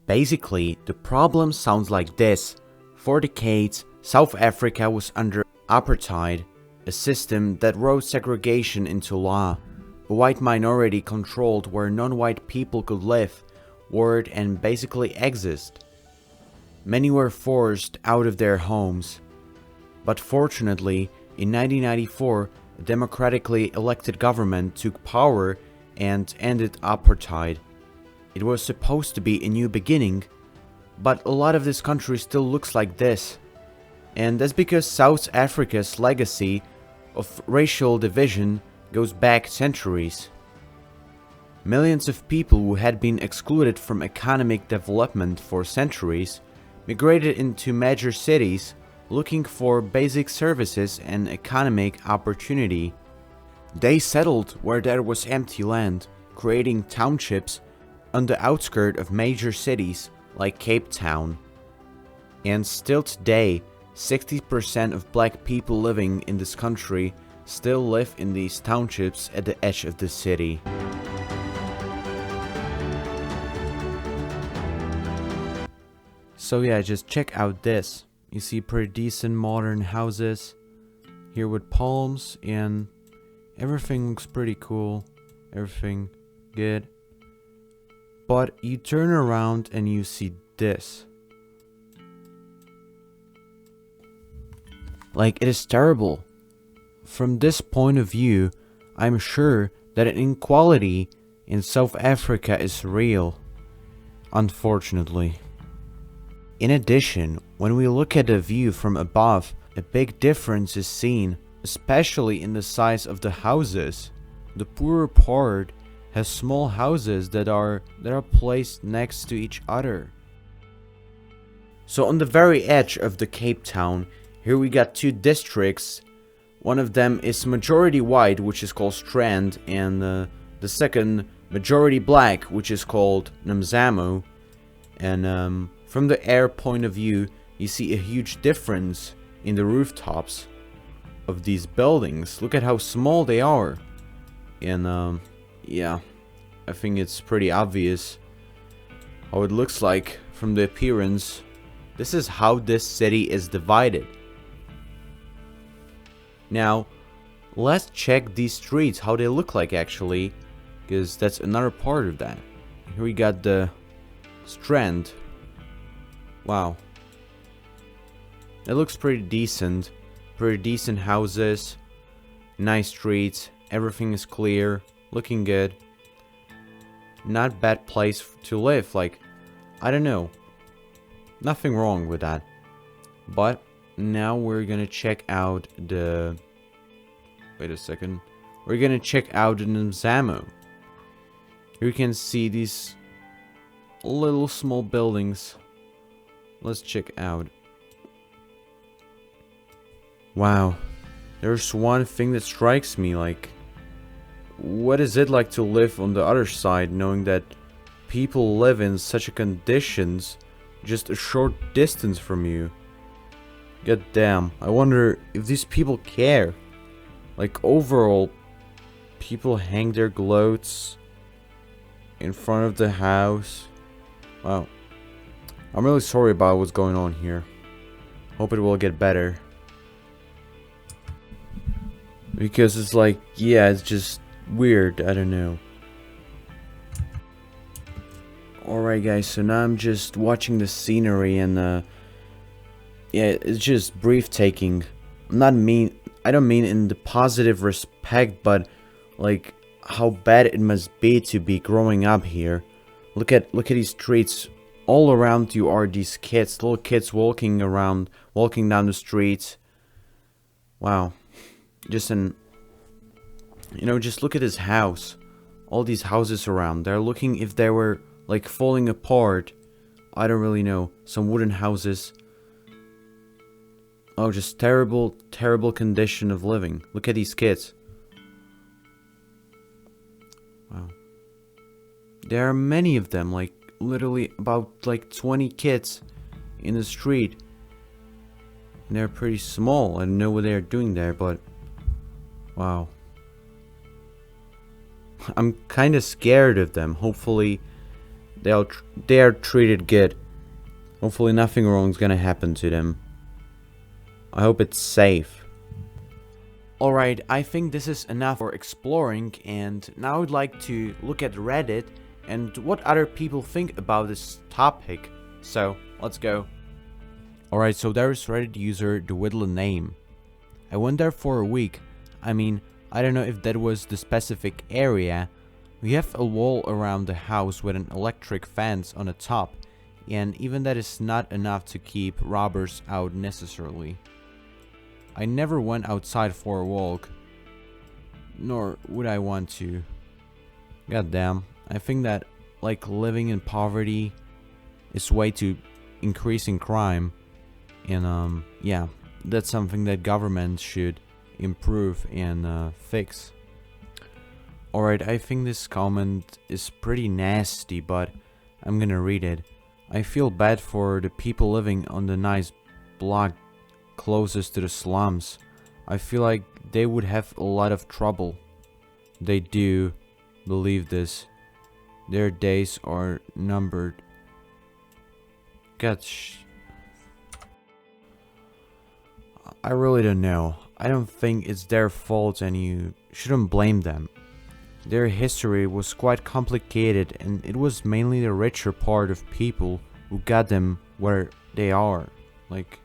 Basically, the problem sounds like this. For decades, South Africa was under apartheid, a system that wrote segregation into law. A white minority controlled where non-white people could live, work and basically exist. Many were forced out of their homes. But fortunately, in 1994, a democratically elected government took power and ended apartheid. It was supposed to be a new beginning, but a lot of this country still looks like this. And that's because South Africa's legacy of racial division goes back centuries. Millions of people who had been excluded from economic development for centuries migrated into major cities looking for basic services and economic opportunity. They settled where there was empty land, creating townships on the outskirts of major cities like Cape Town. And still today, 60% of black people living in this country still live in these townships at the edge of the city. So yeah, just check out this. You see pretty decent modern houses here with palms, and everything looks pretty cool. Everything good. But you turn around and you see this. Like, it is terrible. From this point of view, I'm sure that inequality in South Africa is real. Unfortunately. In addition, when we look at the view from above, a big difference is seen, especially in the size of the houses. The poorer part has small houses that are placed next to each other. So on the very edge of the Cape Town, here we got two districts. One of them is majority white, which is called Strand, and the second majority black, which is called Namzamo. And from the air point of view, you see a huge difference in the rooftops of these buildings. Look at how small they are. And yeah, I think it's pretty obvious how it looks like from the appearance. This is how this city is divided. Now, let's check these streets, how they look like actually, because that's another part of that. Here we got the Strand. Wow. It looks pretty decent. Pretty decent houses. Nice streets. Everything is clear. Looking good. Not bad place to live. Like, I don't know. Nothing wrong with that. But now we're gonna check out the... Wait a second. We're gonna check out the Namzamo. Here you can see these little small buildings. Let's check out. Wow. There's one thing that strikes me, like, what is it like to live on the other side, knowing that people live in such conditions just a short distance from you? God damn. I wonder if these people care. Like, overall, people hang their clothes in front of the house. Wow. I'm really sorry about what's going on here. Hope it will get better. Because it's like, yeah, it's just weird. I don't know. Alright guys, so now I'm just watching the scenery and yeah, it's just breathtaking. I don't mean in the positive respect, but like how bad it must be to be growing up here. Look at these streets. All around you are these kids, little kids walking around, walking down the streets. Wow. Just just look at this house. All these houses around. They're looking if they were like falling apart. I don't really know. Some wooden houses. Oh, just terrible, terrible condition of living. Look at these kids. Wow. There are many of them, like literally about like 20 kids in the street. And they're pretty small. I don't know what they're doing there, but wow. I'm kind of scared of them. Hopefully they are treated good. Hopefully nothing wrong is gonna happen to them. I hope it's safe. Alright, I think this is enough for exploring, and now I'd like to look at Reddit and what other people think about this topic. So, let's go. Alright, so there's Reddit user the Whittler name. I went there for a week. I mean, I don't know if that was the specific area. We have a wall around the house with an electric fence on the top, and even that is not enough to keep robbers out necessarily. I never went outside for a walk, nor would I want to. Goddamn, I think that like living in poverty is way to increasing crime, and yeah, that's something that government should improve and fix. Alright, I think this comment is pretty nasty, but I'm gonna read it. I feel bad for the people living on the nice block closest to the slums. I feel like they would have a lot of trouble. They do believe this. Their days are numbered. I really don't know. I don't think it's their fault and you shouldn't blame them. Their history was quite complicated, and it was mainly the richer part of people who got them where they are. Like,